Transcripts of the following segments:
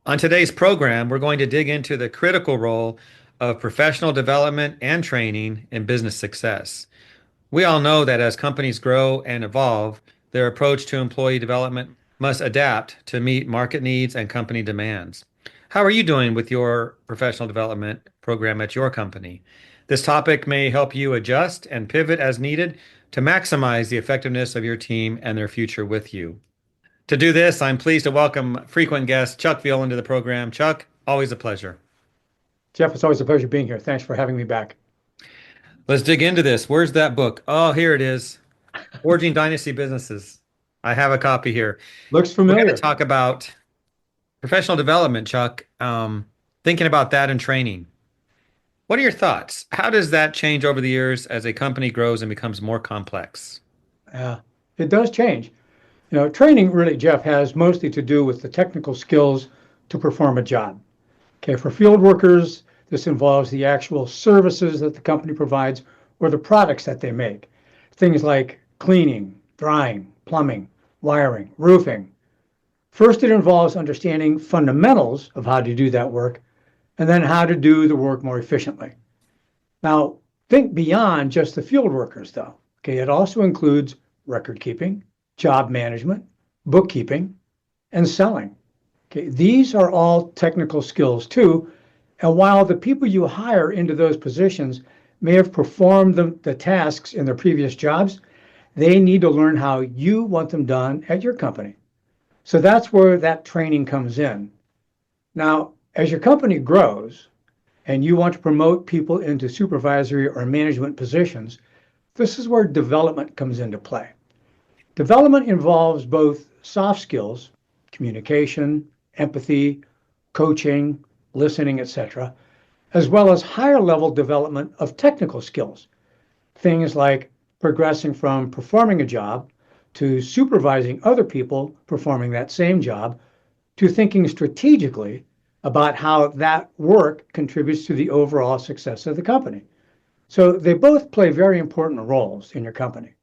On today's program, we're going to dig into the critical role of professional development and training in business success. We all know that as companies grow and evolve, their approach to employee development must adapt to meet market needs and company demands. How are you doing with your professional development program at your company? This topic may help you adjust and pivot as needed to maximize the effectiveness of your team and their future with you. To do this, I'm pleased to welcome frequent guest Chuck Violand to the program. Chuck, always a pleasure. Jeff, it's always a pleasure being here. Thanks for having me back. Let's dig into this. Where's that book? Oh, here it is. Forging Dynasty Businesses. I have a copy here. Looks We're going to familiar. talk about professional development, Chuck. Thinking about that and training. What are your thoughts? How does that change over the years as a company grows and becomes more complex? Uh, it does change. Training really, Jeff, has mostly to do with the technical skills to perform a job. Okay, for field workers, this involves the actual services that the company provides or the products that they make. Things like cleaning, drying, plumbing, wiring, roofing. First, it involves understanding fundamentals of how to do that work and then how to do the work more efficiently. Now, think beyond just the field workers, though. Okay, it also includes record keeping, job management, bookkeeping, and selling. Okay, these are all technical skills too. And while the people you hire into those positions may have performed the tasks in their previous jobs, they need to learn how you want them done at your company. So that's where that training comes in. Now, as your company grows and you want to promote people into supervisory or management positions, this is where development comes into play. Development involves both soft skills, communication, empathy, coaching, listening, etc., as well as higher level development of technical skills. Things like progressing from performing a job to supervising other people performing that same job to thinking strategically about how that work contributes to the overall success of the company. So they both play very important roles in your company.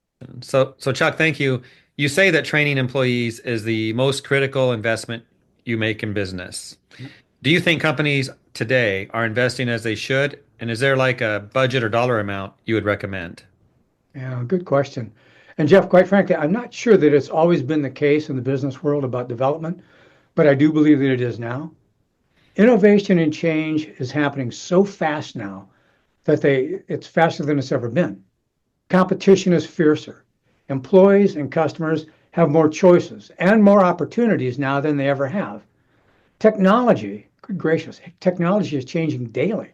So Chuck, thank you. You say that training employees is the most critical investment you make in business. Do you think companies today are investing as they should? And is there like a budget or dollar amount you would recommend? Yeah, good question. And Jeff, quite frankly, I'm not sure that it's always been the case in the business world about development, but I do believe that it is now. Innovation and change is happening so fast now that it's faster than it's ever been. Competition is fiercer. Employees and customers have more choices and more opportunities now than they ever have. Technology, good gracious, technology is changing daily.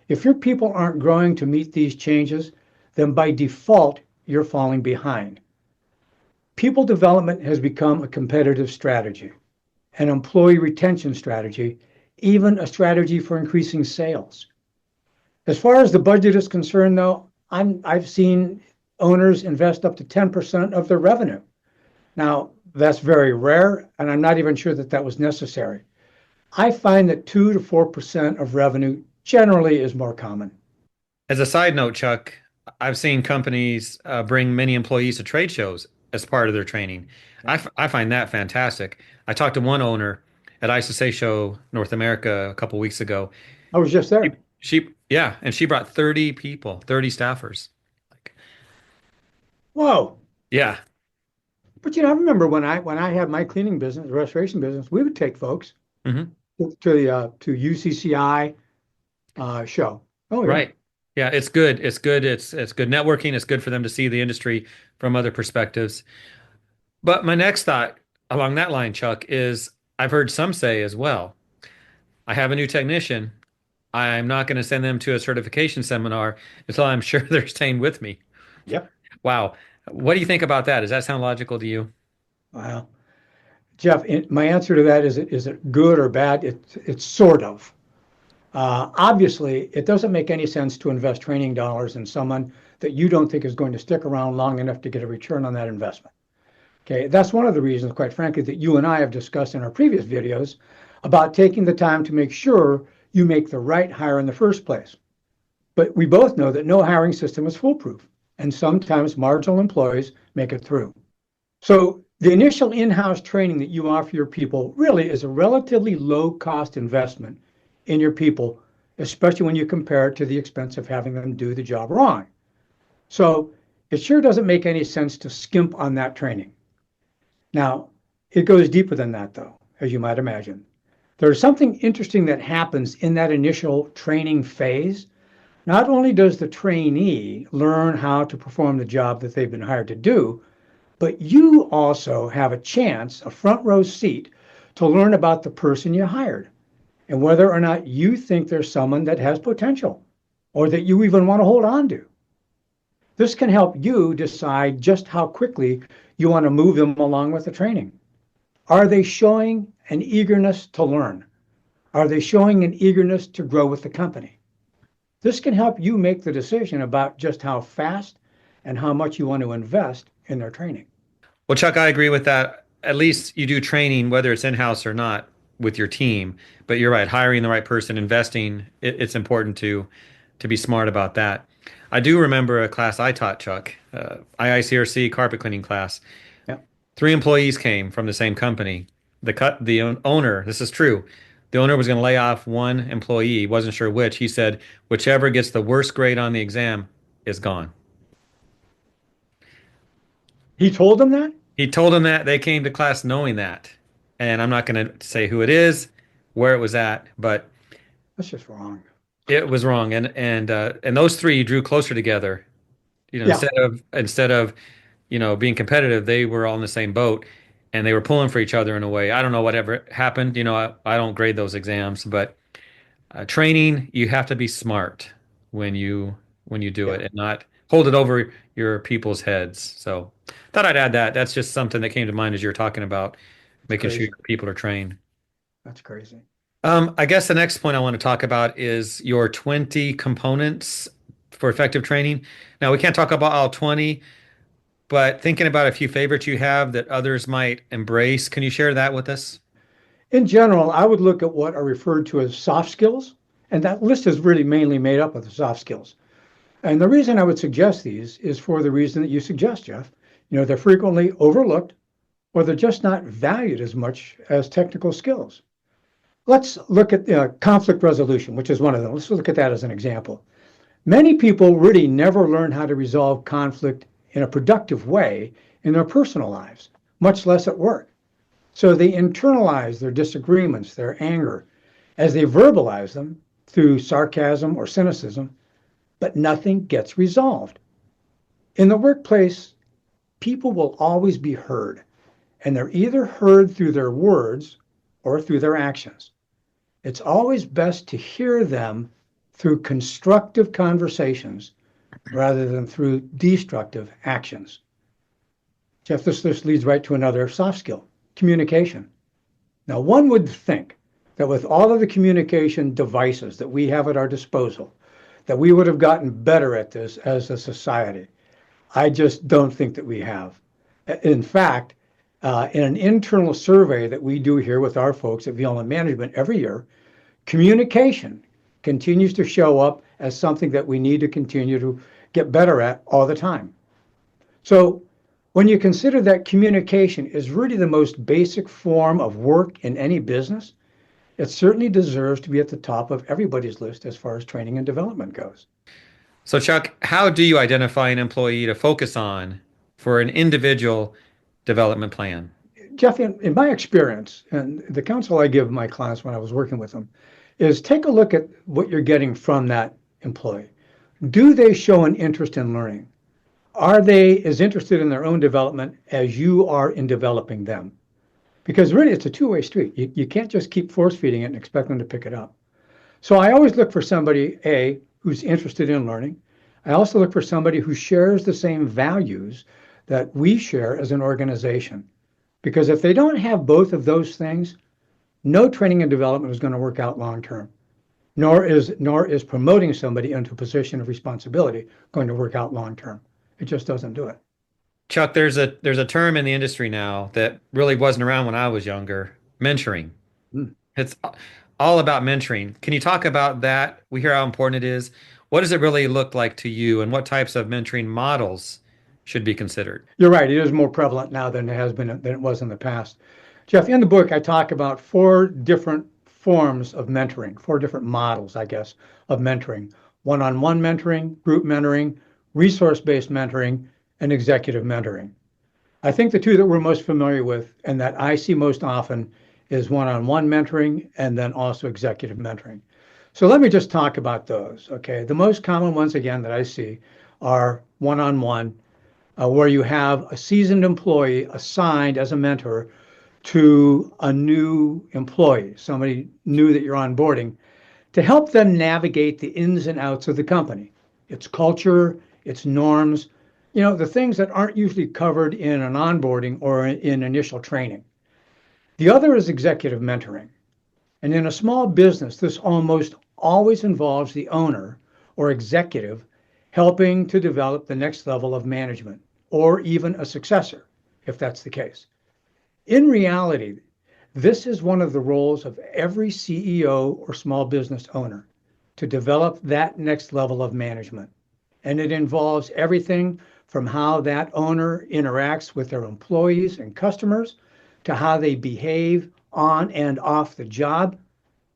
If your people aren't growing to meet these changes, then by default, you're falling behind. People development has become a competitive strategy, an employee retention strategy, even a strategy for increasing sales. As far as the budget is concerned, though, I've seen owners invest up to 10% of their revenue. Now, that's very rare, and I'm not even sure that that was necessary. I find that 2 to 4% of revenue generally is more common. As a side note, Chuck, I've seen companies bring many employees to trade shows as part of their training. I find that fantastic. I talked to one owner at ISSA Show North America a couple weeks ago. I was just there. Yeah, and she brought 30 people, 30 staffers. Like, Whoa. yeah. But I remember when I had my cleaning business, restoration business, we would take folks Hmm. to UCCI show. Oh yeah. Right. Yeah, it's good. It's good. It's good networking. It's good for them to see the industry from other perspectives. But my next thought along that line, Chuck, is I've heard some say as well, I have a new technician. I'm not going to send them to a certification seminar until I'm sure they're staying with me. Yep. Wow. What do you think about that? Does that sound logical to you? Wow. Jeff, my answer to that is it good or bad? It's sort of. Obviously, it doesn't make any sense to invest training dollars in someone that you don't think is going to stick around long enough to get a return on that investment. Okay, that's one of the reasons, quite frankly, that you and I have discussed in our previous videos about taking the time to make sure you make the right hire in the first place. But we both know that no hiring system is foolproof, and sometimes marginal employees make it through. So The initial in-house training that you offer your people really is a relatively low-cost investment in your people, especially when you compare it to the expense of having them do the job wrong. So it sure doesn't make any sense to skimp on that training. Now, it goes deeper than that, though, as you might imagine. There's something interesting that happens in that initial training phase. Not only does the trainee learn how to perform the job that they've been hired to do, but you also have a chance, a front row seat, to learn about the person you hired and whether or not you think there's someone that has potential or that you even want to hold on to. This can help you decide just how quickly you want to move them along with the training. Are they showing an eagerness to learn? Are they showing an eagerness to grow with the company? This can help you make the decision about just how fast and how much you want to invest in their training. Well, Chuck, I agree with that. At least you do training, whether it's in-house or not, with your team. But you're right, hiring the right person, investing, it's important to be smart about that. I do remember a class I taught, Chuck, IICRC carpet cleaning class. Yeah. Three employees came from the same company. The owner, this is true. The owner was going to lay off one employee. He wasn't sure which. He said, whichever gets the worst grade on the exam is gone. He told them that? He told them that they came to class knowing that. And I'm not going to say who it is, where it was at, but That's just wrong. it was wrong. And those three drew closer together. Yeah, Instead of being competitive, they were all in the same boat and they were pulling for each other in a way. I don't know whatever happened. I don't grade those exams, but training, you have to be smart when you do it yeah, and not hold it over your people's heads. So thought I'd add that. That's just something that came to mind as you're talking about it's making sure crazy. your people are trained. That's crazy. I guess the next point I want to talk about is your 20 components for effective training. Now, we can't talk about all 20, but thinking about a few favorites you have that others might embrace, can you share that with us? In general, I would look at what are referred to as soft skills, and that list is really mainly made up of the soft skills. And the reason I would suggest these is for the reason that you suggest, Jeff. They're frequently overlooked or they're just not valued as much as technical skills. Let's look at conflict resolution, which is one of them. Let's look at that as an example. Many people really never learn how to resolve conflict in a productive way in their personal lives, much less at work. So they internalize their disagreements, their anger, as they verbalize them through sarcasm or cynicism, but nothing gets resolved. In the workplace, people will always be heard, and they're either heard through their words or through their actions. It's always best to hear them through constructive conversations rather than through destructive actions. Jeff, this leads right to another soft skill, communication. Now, one would think that with all of the communication devices that we have at our disposal, that we would have gotten better at this as a society. I just don't think that we have. In fact, in an internal survey that we do here with our folks at Violand Management every year, communication continues to show up as something that we need to continue to get better at all the time. So when you consider that communication is really the most basic form of work in any business, it certainly deserves to be at the top of everybody's list as far as training and development goes. So, Chuck, how do you identify an employee to focus on for an individual development plan? Jeff, in my experience, and the counsel I give my clients when I was working with them, is take a look at what you're getting from that employee. Do they show an interest in learning? Are they as interested in their own development as you are in developing them? Because really, it's a two-way street. You can't just keep force feeding it and expect them to pick it up. So I always look for somebody, A, who's interested in learning. I also look for somebody who shares the same values that we share as an organization. Because if they don't have both of those things, no training and development is going to work out long term. Nor is promoting somebody into a position of responsibility going to work out long term. It just doesn't do it. Chuck, there's a term in the industry now that really wasn't around when I was younger, mentoring. Mm. It's all about mentoring. Can you talk about that? We hear how important it is. What does it really look like to you, and what types of mentoring models should be considered? You're right. It is more prevalent now than it was in the past. Jeff, in the book, I talk about four different forms of mentoring, four different models, I guess, of mentoring: one-on-one mentoring, group mentoring, resource-based mentoring, and executive mentoring. I think the two that we're most familiar with and that I see most often is one-on-one mentoring and then also executive mentoring. So let me just talk about those. Okay. The most common ones, again, that I see are one-on-one, where you have a seasoned employee assigned as a mentor to a new employee, somebody new that you're onboarding, to help them navigate the ins and outs of the company, its culture, its norms, the things that aren't usually covered in an onboarding or in initial training. The other is executive mentoring. And in a small business, this almost always involves the owner or executive helping to develop the next level of management or even a successor, if that's the case. In reality, this is one of the roles of every CEO or small business owner to develop that next level of management. And it involves everything from how that owner interacts with their employees and customers to how they behave on and off the job,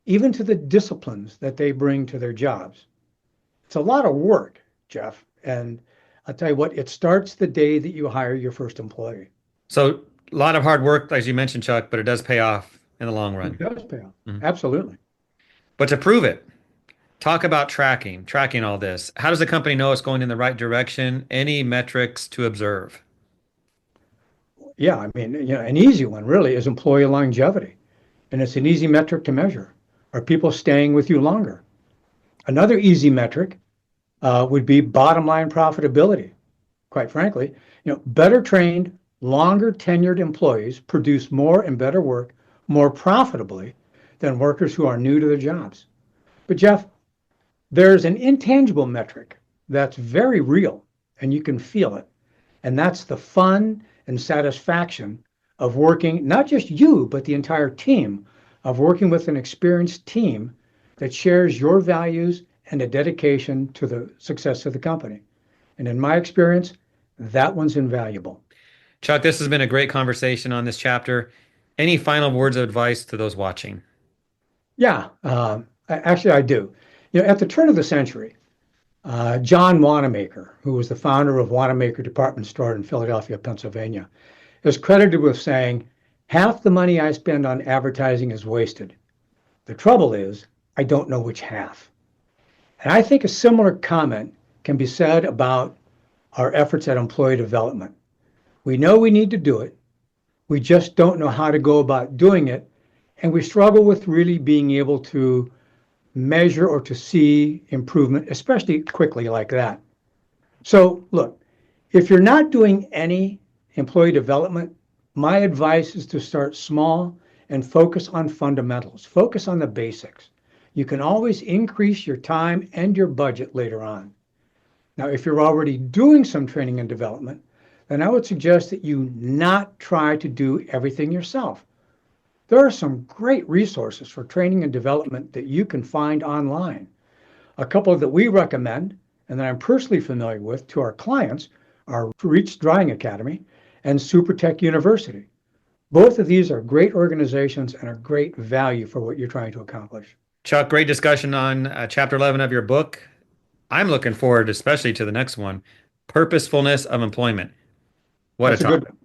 even to the disciplines that they bring to their jobs. It's a lot of work, Jeff. And I'll tell you what, it starts the day that you hire your first employee. So a lot of hard work, as you mentioned, Chuck, but it does pay off in the long It run. does pay off. Mhm. Absolutely. But to prove it, talk about tracking all this. How does the company know it's going in the right direction? Any metrics to observe? Yeah, I mean, an easy one really is employee longevity. And it's an easy metric to measure. Are people staying with you longer? Another easy metric would be bottom line profitability. Quite frankly, better trained, longer tenured employees produce more and better work more profitably than workers who are new to their jobs. But Jeff, there's an intangible metric that's very real and you can feel it. And that's the fun and satisfaction of working, not just you, but the entire team, of working with an experienced team that shares your values and a dedication to the success of the company. And in my experience, that one's invaluable. Chuck, this has been a great conversation on this chapter. Any final words of advice to those watching? Yeah, actually, I do. At the turn of the century, John Wanamaker, who was the founder of Wanamaker Department Store in Philadelphia, Pennsylvania, is credited with saying, "Half the money I spend on advertising is wasted. The trouble is, I don't know which half." And I think a similar comment can be said about our efforts at employee development. We know we need to do it. We just don't know how to go about doing it. And we struggle with really being able to measure or to see improvement, especially quickly like that. So, look, if you're not doing any employee development, my advice is to start small and focus on fundamentals, focus on the basics. You can always increase your time and your budget later on. Now, if you're already doing some training and development, then I would suggest that you not try to do everything yourself. There are some great resources for training and development that you can find online. A couple that we recommend and that I'm personally familiar with to our clients are Reach Drying Academy and SuperTech University. Both of these are great organizations and are great value for what you're trying to accomplish. Chuck, great discussion on chapter 11 of your book. I'm looking forward, especially to the next one, Purposefulness of Employment. What a That's a good topic. one.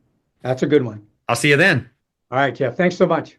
That's a good one. I'll see you then. All right, Jeff. Thanks so much.